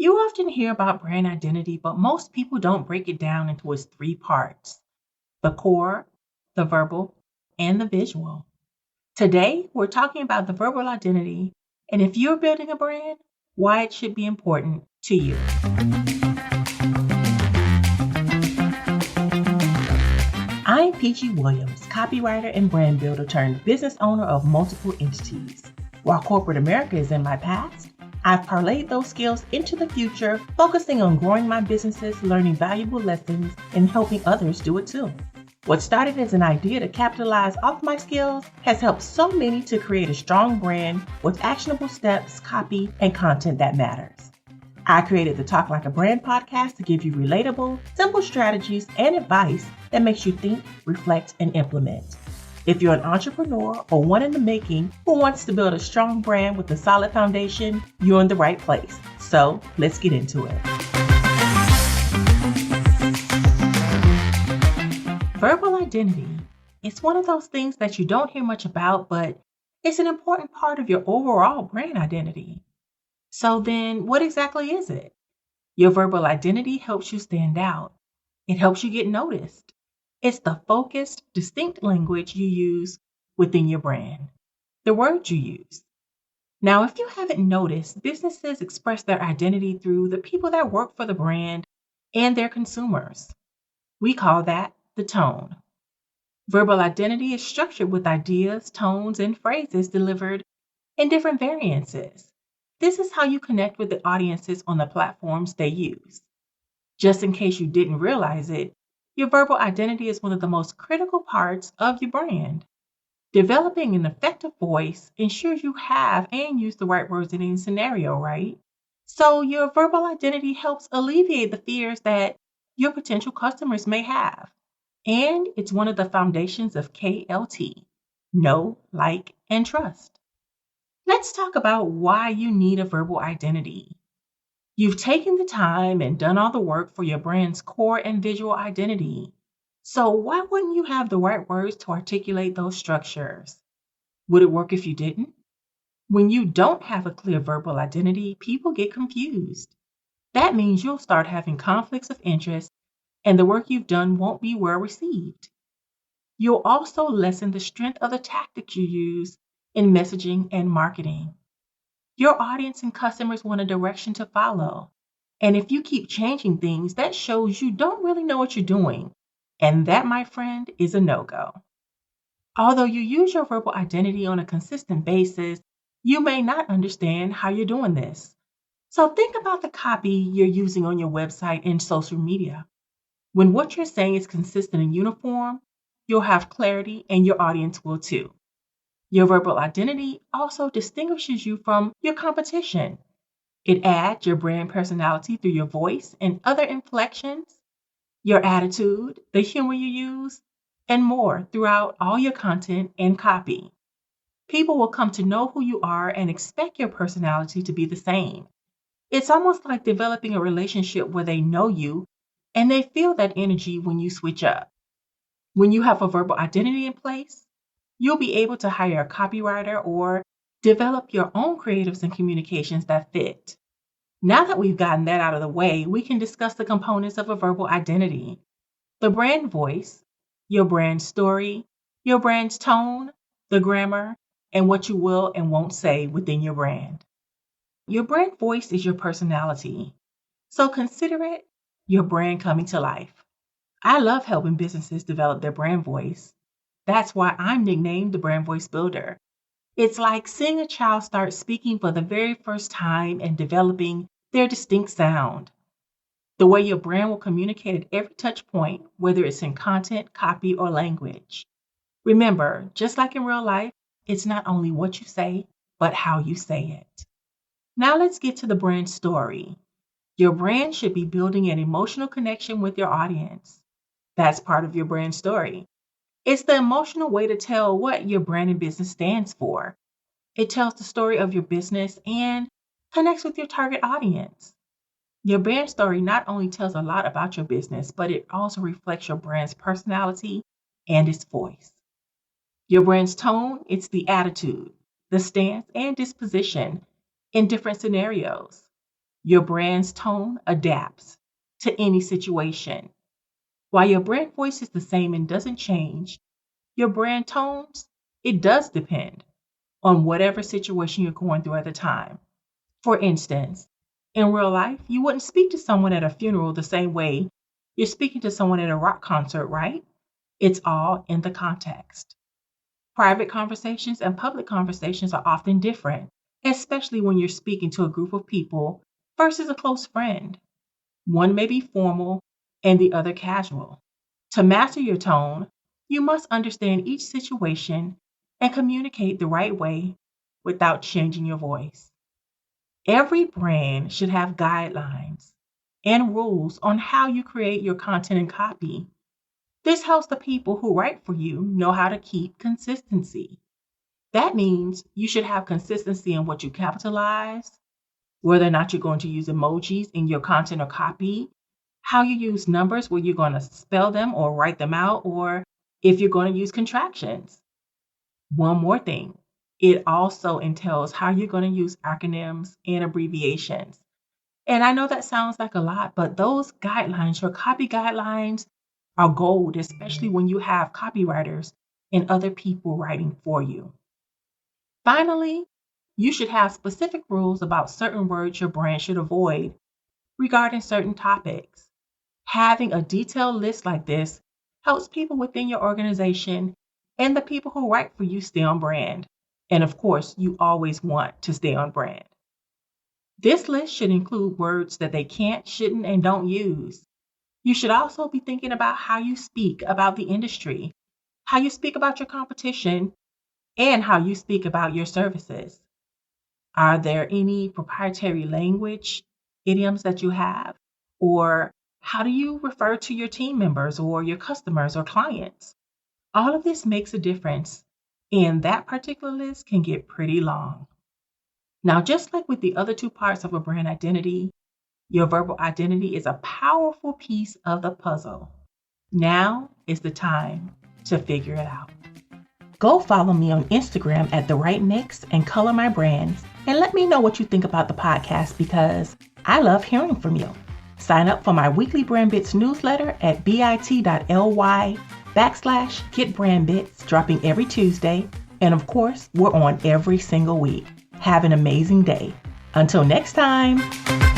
You often hear about brand identity, but most people don't break it down into its three parts: the core, the verbal, and the visual. Today, we're talking about the verbal identity and if you're building a brand, why it should be important to you. I'm PG Williams, copywriter and brand builder turned business owner of multiple entities. While corporate America is in my past, I've parlayed those skills into the future, focusing on growing my businesses, learning valuable lessons, and helping others do it too. What started as an idea to capitalize off my skills has helped so many to create a strong brand with actionable steps, copy, and content that matters. I created the Talk Like a Brand podcast to give you relatable, simple strategies and advice that makes you think, reflect, and implement. If you're an entrepreneur or one in the making who wants to build a strong brand with a solid foundation, you're in the right place. So let's get into it. Verbal identity is one of those things that you don't hear much about, but it's an important part of your overall brand identity. So then, what exactly is it? Your verbal identity helps you stand out. It helps you get noticed. It's the focused, distinct language you use within your brand, the words you use. Now, if you haven't noticed, businesses express their identity through the people that work for the brand and their consumers. We call that the tone. Verbal identity is structured with ideas, tones, and phrases delivered in different variances. This is how you connect with the audiences on the platforms they use. Just in case you didn't realize it, your verbal identity is one of the most critical parts of your brand. Developing an effective voice ensures you have and use the right words in any scenario, right? So your verbal identity helps alleviate the fears that your potential customers may have. And it's one of the foundations of KLT: know, like, and trust. Let's talk about why you need a verbal identity. You've taken the time and done all the work for your brand's core and visual identity. So why wouldn't you have the right words to articulate those structures? Would it work if you didn't? When you don't have a clear verbal identity, people get confused. That means you'll start having conflicts of interest and the work you've done won't be well received. You'll also lessen the strength of the tactics you use in messaging and marketing. Your audience and customers want a direction to follow. And if you keep changing things, that shows you don't really know what you're doing. And that, my friend, is a no-go. Although you use your verbal identity on a consistent basis, you may not understand how you're doing this. So think about the copy you're using on your website and social media. When what you're saying is consistent and uniform, you'll have clarity and your audience will too. Your verbal identity also distinguishes you from your competition. It adds your brand personality through your voice and other inflections, your attitude, the humor you use, and more throughout all your content and copy. People will come to know who you are and expect your personality to be the same. It's almost like developing a relationship where they know you and they feel that energy when you switch up. When you have a verbal identity in place, you'll be able to hire a copywriter or develop your own creatives and communications that fit. Now that we've gotten that out of the way, we can discuss the components of a verbal identity: the brand voice, your brand story, your brand's tone, the grammar, and what you will and won't say within your brand. Your brand voice is your personality. So consider it your brand coming to life. I love helping businesses develop their brand voice. That's why I'm nicknamed the Brand Voice Builder. It's like seeing a child start speaking for the very first time and developing their distinct sound. The way your brand will communicate at every touch point, whether it's in content, copy, or language. Remember, just like in real life, it's not only what you say, but how you say it. Now let's get to the brand story. Your brand should be building an emotional connection with your audience. That's part of your brand story. It's the emotional way to tell what your brand and business stands for. It tells the story of your business and connects with your target audience. Your brand story not only tells a lot about your business, but it also reflects your brand's personality and its voice. Your brand's tone, it's the attitude, the stance, and disposition in different scenarios. Your brand's tone adapts to any situation. While your brand voice is the same and doesn't change, your brand tones, it does depend on whatever situation you're going through at the time. For instance, in real life, you wouldn't speak to someone at a funeral the same way you're speaking to someone at a rock concert, right? It's all in the context. Private conversations and public conversations are often different, especially when you're speaking to a group of people versus a close friend. One may be formal and the other casual. To master your tone, you must understand each situation and communicate the right way without changing your voice. Every brand should have guidelines and rules on how you create your content and copy. This helps the people who write for you know how to keep consistency. That means you should have consistency in what you capitalize, whether or not you're going to use emojis in your content or copy, how you use numbers, where you're going to spell them or write them out, or if you're going to use contractions. One more thing, it also entails how you're going to use acronyms and abbreviations. And I know that sounds like a lot, but those guidelines, your copy guidelines, are gold, especially when you have copywriters and other people writing for you. Finally, you should have specific rules about certain words your brand should avoid regarding certain topics. Having a detailed list like this helps people within your organization and the people who write for you stay on brand. And of course, you always want to stay on brand. This list should include words that they can't, shouldn't, and don't use. You should also be thinking about how you speak about the industry, how you speak about your competition, and how you speak about your services. Are there any proprietary language, idioms that you have? Or how do you refer to your team members or your customers or clients? All of this makes a difference, and that particular list can get pretty long. Now, just like with the other two parts of a brand identity, your verbal identity is a powerful piece of the puzzle. Now is the time to figure it out. Go follow me on Instagram at The Right Mix and Color My Brands, and let me know what you think about the podcast, because I love hearing from you. Sign up for my weekly Brand Bits newsletter at bit.ly/GetBrandBits, dropping every Tuesday. And of course, we're on every single week. Have an amazing day. Until next time.